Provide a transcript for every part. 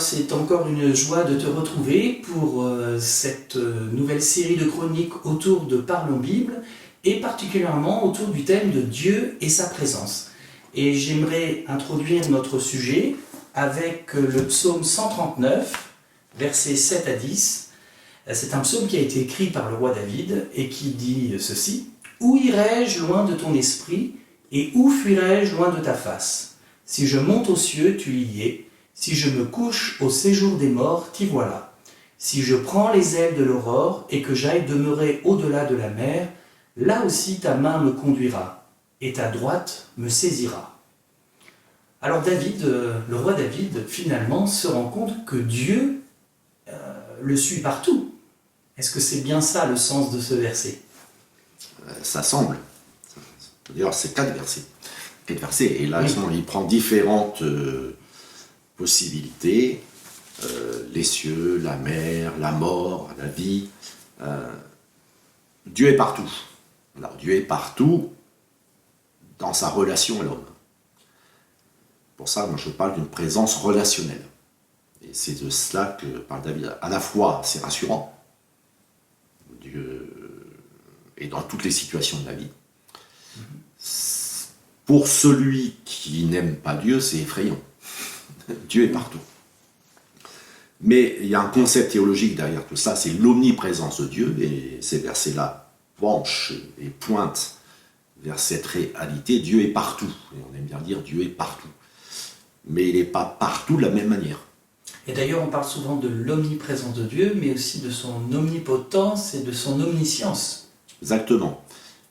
c'est encore une joie de te retrouver pour cette nouvelle série de chroniques autour de Parlons Bible et particulièrement autour du thème de Dieu et sa présence. Et j'aimerais introduire notre sujet avec le psaume 139, versets 7 à 10. C'est un psaume qui a été écrit par le roi David et qui dit ceci: « Où irai-je loin de ton esprit et où fuirai-je loin de ta face? Si je monte aux cieux, tu y es. Si je me couche au séjour des morts, t'y voilà. Si je prends les ailes de l'aurore et que j'aille demeurer au-delà de la mer, là aussi ta main me conduira et ta droite me saisira. » Alors David, le roi David, finalement, se rend compte que Dieu le suit partout. Est-ce que c'est bien ça le sens de ce verset? Ça semble. D'ailleurs, c'est 4 versets. 4 versets. Et là, oui, il prend différentes possibilités. Les cieux, la mer, la mort, la vie. Dieu est partout. Alors, Dieu est partout dans sa relation à l'homme. Pour ça, moi, je parle d'une présence relationnelle. Et c'est de cela que parle David. À la fois, c'est rassurant. Dieu est dans toutes les situations de la vie. Pour celui qui n'aime pas Dieu, c'est effrayant. Dieu est partout. Mais il y a un concept théologique derrière tout ça, c'est l'omniprésence de Dieu, et ces versets-là penchent et pointent vers cette réalité. Dieu est partout, et on aime bien dire Dieu est partout. Mais il n'est pas partout de la même manière. Et d'ailleurs, on parle souvent de l'omniprésence de Dieu, mais aussi de son omnipotence et de son omniscience. Exactement.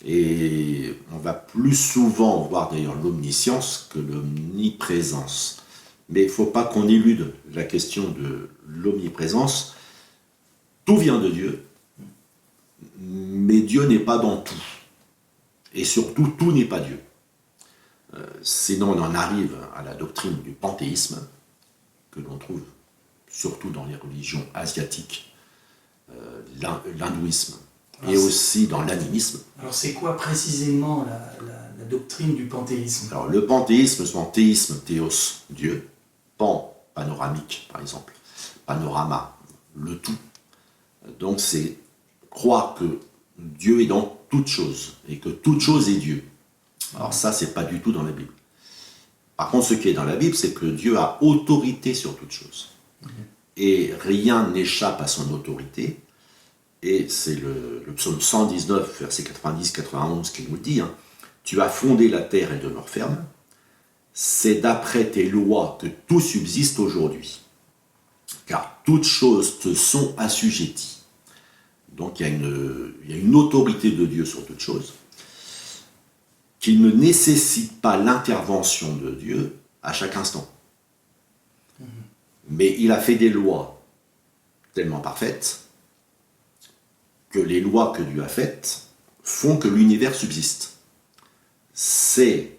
Et on va plus souvent voir d'ailleurs l'omniscience que l'omniprésence. Mais il ne faut pas qu'on élude la question de l'omniprésence. Tout vient de Dieu, mais Dieu n'est pas dans tout. Et surtout, tout n'est pas Dieu. Sinon, on en arrive à la doctrine du panthéisme, que l'on trouve surtout dans les religions asiatiques, l'hindouisme, et aussi dans l'animisme. Alors c'est quoi précisément la doctrine du panthéisme? Alors le panthéisme, c'est théisme, théos, Dieu, pan, panoramique par exemple, panorama, le tout. Donc c'est croire que Dieu est dans toute chose, et que toute chose est Dieu. Alors ça, c'est pas du tout dans la Bible. Par contre, ce qui est dans la Bible, c'est que Dieu a autorité sur toute chose. Et rien n'échappe à son autorité. Et c'est le psaume 119, verset 90-91 qui nous le dit, hein. Tu as fondé la terre et demeure ferme. C'est d'après tes lois que tout subsiste aujourd'hui. Car toutes choses te sont assujetties. Donc il y a une autorité de Dieu sur toute chose, qui ne nécessite pas l'intervention de Dieu à chaque instant. Mais il a fait des lois tellement parfaites que les lois que Dieu a faites font que l'univers subsiste. C'est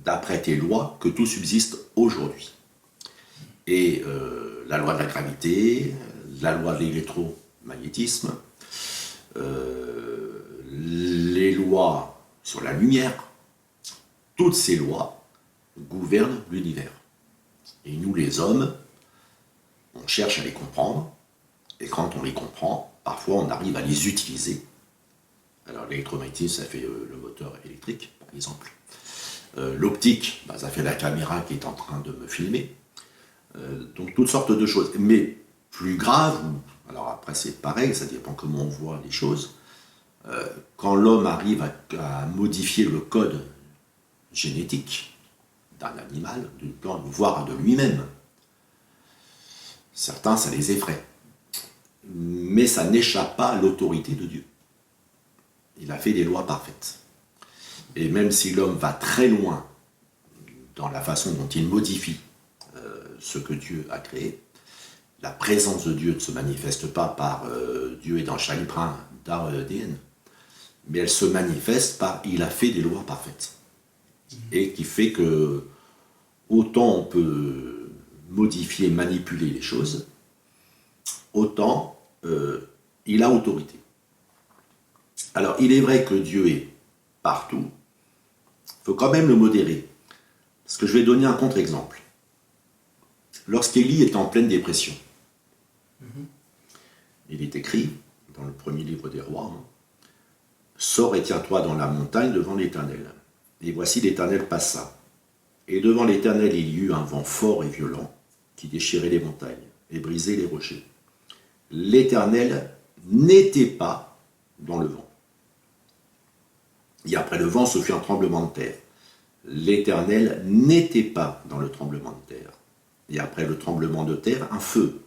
d'après tes lois que tout subsiste aujourd'hui. Et la loi de la gravité, la loi de l'électromagnétisme, les lois sur la lumière, toutes ces lois gouvernent l'univers. Et nous, les hommes, on cherche à les comprendre, et quand on les comprend, parfois on arrive à les utiliser. Alors l'électromagnétisme, ça fait le moteur électrique, par exemple. L'optique, ça fait la caméra qui est en train de me filmer. Donc toutes sortes de choses. Mais plus grave, alors après c'est pareil, ça dépend comment on voit les choses, quand l'homme arrive à modifier le code génétique d'un animal, d'une plante, voire de lui-même, certains, ça les effraie. Mais ça n'échappe pas à l'autorité de Dieu. Il a fait des lois parfaites. Et même si l'homme va très loin dans la façon dont il modifie ce que Dieu a créé, la présence de Dieu ne se manifeste pas par Dieu est dans chaque brin d'ADN, mais elle se manifeste par il a fait des lois parfaites. Et qui fait que autant on peut modifier, manipuler les choses, autant il a autorité. Alors il est vrai que Dieu est partout, il faut quand même le modérer. Parce que je vais donner un contre-exemple. Lorsqu'Élie est en pleine dépression, il est écrit dans le premier livre des rois, sors et tiens-toi dans la montagne devant l'Éternel. Et voici l'Éternel passa. Et devant l'Éternel, il y eut un vent fort et violent qui déchirait les montagnes et brisait les rochers. L'Éternel n'était pas dans le vent. Et après le vent, ce fut un tremblement de terre. L'Éternel n'était pas dans le tremblement de terre. Et après le tremblement de terre, un feu.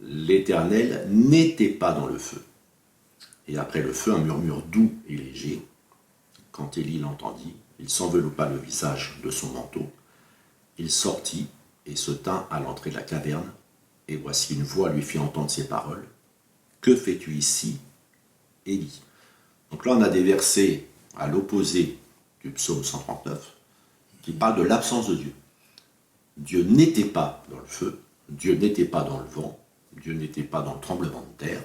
L'Éternel n'était pas dans le feu. Et après le feu, un murmure doux et léger. Quand Élie l'entendit, il s'enveloppa le visage de son manteau. Il sortit et se tint à l'entrée de la caverne. Et voici une voix lui fit entendre ces paroles. « Que fais-tu ici, Élie ?» Donc là, on a des versets à l'opposé du psaume 139 qui parlent de l'absence de Dieu. Dieu n'était pas dans le feu, Dieu n'était pas dans le vent, Dieu n'était pas dans le tremblement de terre.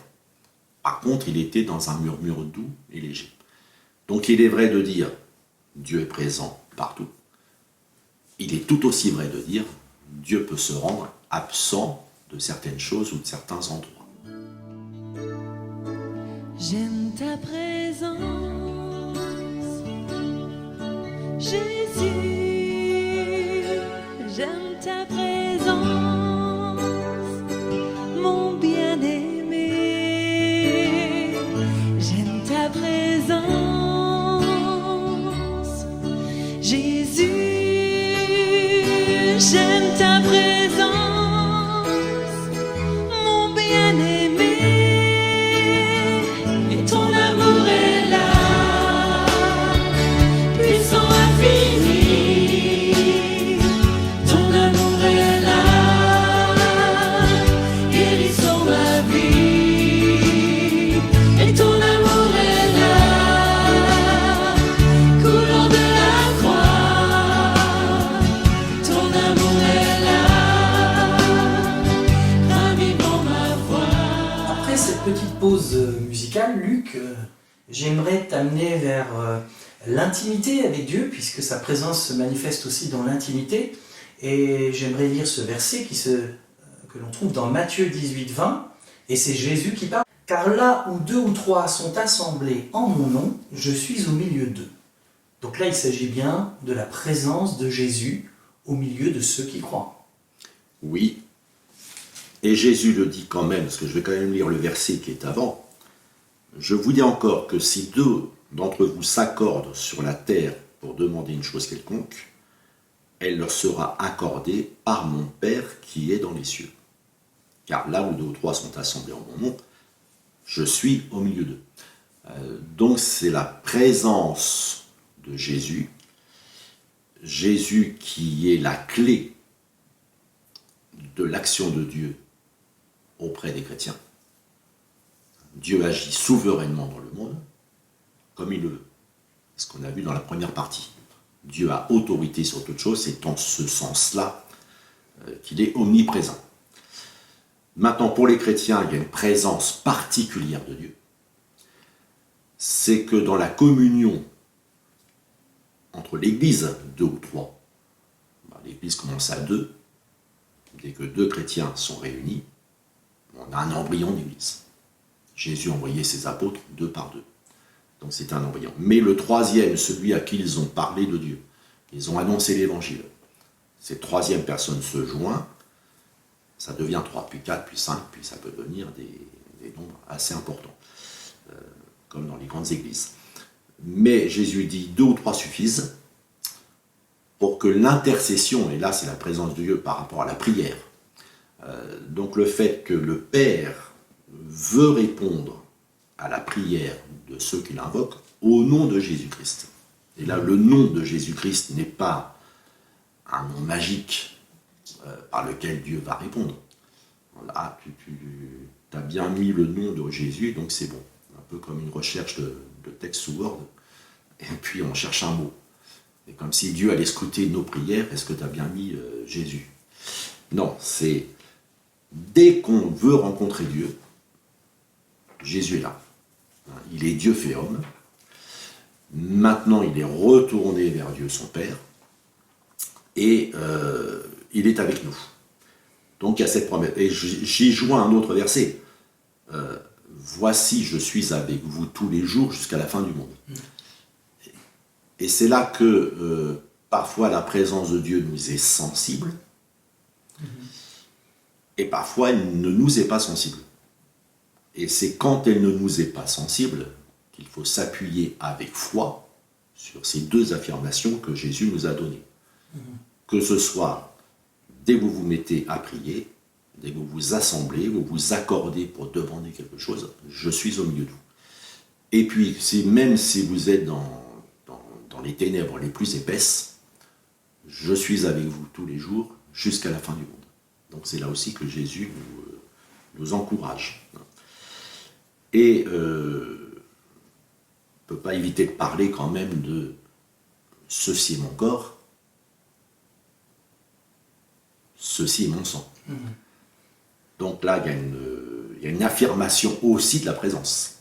Par contre, il était dans un murmure doux et léger. Donc il est vrai de dire Dieu est présent partout. Il est tout aussi vrai de dire Dieu peut se rendre absent de certaines choses ou de certains endroits. J'aime ta présence, Jésus. J'aime ta présence, mon bien-aimé. J'aime ta présence, Jésus. J'aime ta présence, mon bien-aimé. Et ton amour est là, puissant, infini. Ton amour est là, guérissant ma vie. Et ton amour est là, coulant de la croix. Ton amour est là, ravivant ma foi. Après cette petite pause musicale, Luc, j'aimerais t'amener vers l'intimité avec Dieu, puisque sa présence se manifeste aussi dans l'intimité. Et j'aimerais lire ce verset que l'on trouve dans Matthieu 18, 20, et c'est Jésus qui parle. « Car là où 2 ou 3 sont assemblés en mon nom, je suis au milieu d'eux. » Donc là, il s'agit bien de la présence de Jésus au milieu de ceux qui croient. Oui, et Jésus le dit quand même, parce que je vais quand même lire le verset qui est avant. Je vous dis encore que si 2 d'entre vous s'accordent sur la terre pour demander une chose quelconque, elle leur sera accordée par mon Père qui est dans les cieux. Car là où 2 ou 3 sont assemblés en mon nom, je suis au milieu d'eux. Donc c'est la présence de Jésus, Jésus qui est la clé de l'action de Dieu auprès des chrétiens. Dieu agit souverainement dans le monde, comme il le veut. Ce qu'on a vu dans la première partie. Dieu a autorité sur toute chose, c'est en ce sens-là qu'il est omniprésent. Maintenant, pour les chrétiens, il y a une présence particulière de Dieu. C'est que dans la communion entre l'Église, 2 ou 3, l'Église commence à 2, dès que 2 chrétiens sont réunis, on a un embryon d'Église. Jésus envoyait ses apôtres 2 par 2. Donc c'est un embryon. Mais le 3e, celui à qui ils ont parlé de Dieu, ils ont annoncé l'Évangile. Cette 3e personne se joint, ça devient 3, puis 4, puis 5, puis ça peut devenir des nombres assez importants, comme dans les grandes églises. Mais Jésus dit 2 ou 3 suffisent pour que l'intercession, et là c'est la présence de Dieu par rapport à la prière, donc le fait que le Père veut répondre à la prière de ceux qui l'invoquent au nom de Jésus-Christ. Et là, le nom de Jésus-Christ n'est pas un nom magique par lequel Dieu va répondre. Là, tu as bien mis le nom de Jésus, donc c'est bon. Un peu comme une recherche de texte sous Word, et puis on cherche un mot. Et comme si Dieu allait scruter nos prières, est-ce que tu as bien mis Jésus? Non, c'est dès qu'on veut rencontrer Dieu, Jésus est là. Il est Dieu fait homme. Maintenant, il est retourné vers Dieu son Père. Et il est avec nous. Donc il y a cette promesse. Et j'y joins un autre verset. Voici, je suis avec vous tous les jours jusqu'à la fin du monde. Et c'est là que parfois la présence de Dieu nous est sensible, et parfois elle ne nous est pas sensible. Et c'est quand elle ne nous est pas sensible qu'il faut s'appuyer avec foi sur ces deux affirmations que Jésus nous a données. Que ce soit dès que vous vous mettez à prier, dès que vous vous assemblez, vous vous accordez pour demander quelque chose, je suis au milieu de vous. Et puis, même si vous êtes dans les ténèbres les plus épaisses, je suis avec vous tous les jours jusqu'à la fin du monde. Donc c'est là aussi que Jésus nous encourage. Et on ne peut pas éviter de parler quand même de « ceci est mon corps, ceci est mon sang ». Donc là, il y a une affirmation aussi de la présence.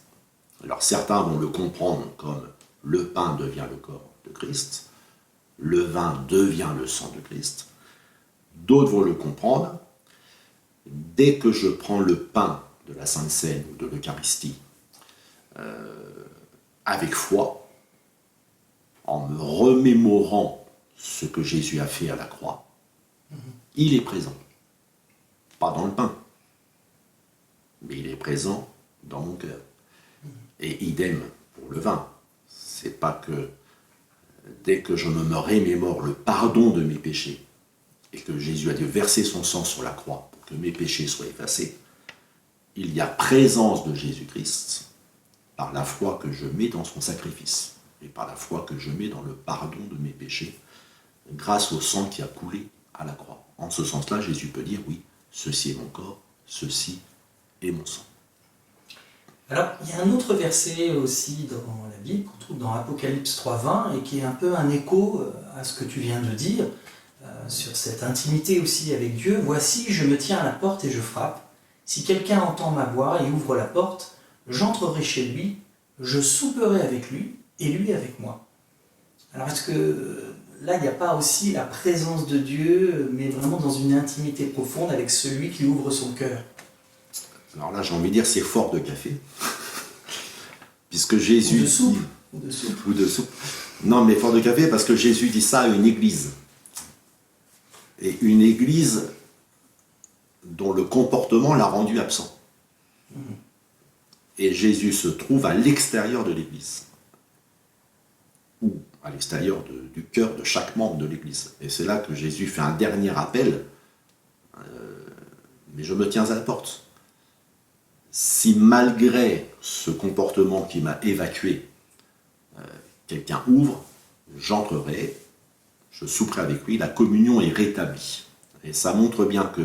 Alors certains vont le comprendre comme le pain devient le corps de Christ, le vin devient le sang de Christ. D'autres vont le comprendre, dès que je prends le pain de la Sainte Seine ou de l'Eucharistie avec foi, en me remémorant ce que Jésus a fait à la croix, il est présent. Pas dans le pain, mais il est présent dans mon cœur. Et idem pour le vin. C'est pas que dès que je me remémore le pardon de mes péchés et que Jésus a dû verser son sang sur la croix pour que mes péchés soient effacés, il y a présence de Jésus-Christ par la foi que je mets dans son sacrifice et par la foi que je mets dans le pardon de mes péchés grâce au sang qui a coulé à la croix. En ce sens-là, Jésus peut dire, oui, ceci est mon corps, ceci est mon sang. Alors, il y a un autre verset aussi dans la Bible qu'on trouve dans Apocalypse 3.20 et qui est un peu un écho à ce que tu viens de dire sur cette intimité aussi avec Dieu. « Voici, je me tiens à la porte et je frappe. Si quelqu'un entend ma voix et ouvre la porte, j'entrerai chez lui, je souperai avec lui et lui avec moi. » Alors, est-ce que là, il n'y a pas aussi la présence de Dieu, mais vraiment dans une intimité profonde avec celui qui ouvre son cœur? Alors là, j'ai envie de dire, c'est fort de café. Puisque Jésus... Ou de soupe. Ou de soupe. Ou de soupe. Non, mais fort de café, parce que Jésus dit ça à une église. Et une église dont le comportement l'a rendu absent. Et Jésus se trouve à l'extérieur de l'église. Ou à l'extérieur du cœur de chaque membre de l'église. Et c'est là que Jésus fait un dernier appel. Mais je me tiens à la porte. Si malgré ce comportement qui m'a évacué, quelqu'un ouvre, j'entrerai, je souperai avec lui, la communion est rétablie. Et ça montre bien que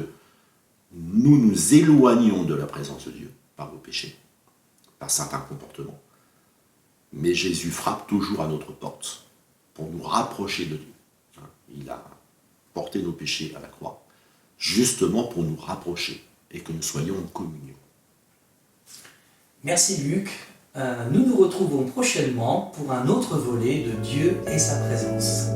nous nous éloignons de la présence de Dieu par nos péchés, par certains comportements. Mais Jésus frappe toujours à notre porte pour nous rapprocher de Dieu. Il a porté nos péchés à la croix, justement pour nous rapprocher et que nous soyons en communion. Merci Luc. Nous nous retrouvons prochainement pour un autre volet de Dieu et sa présence.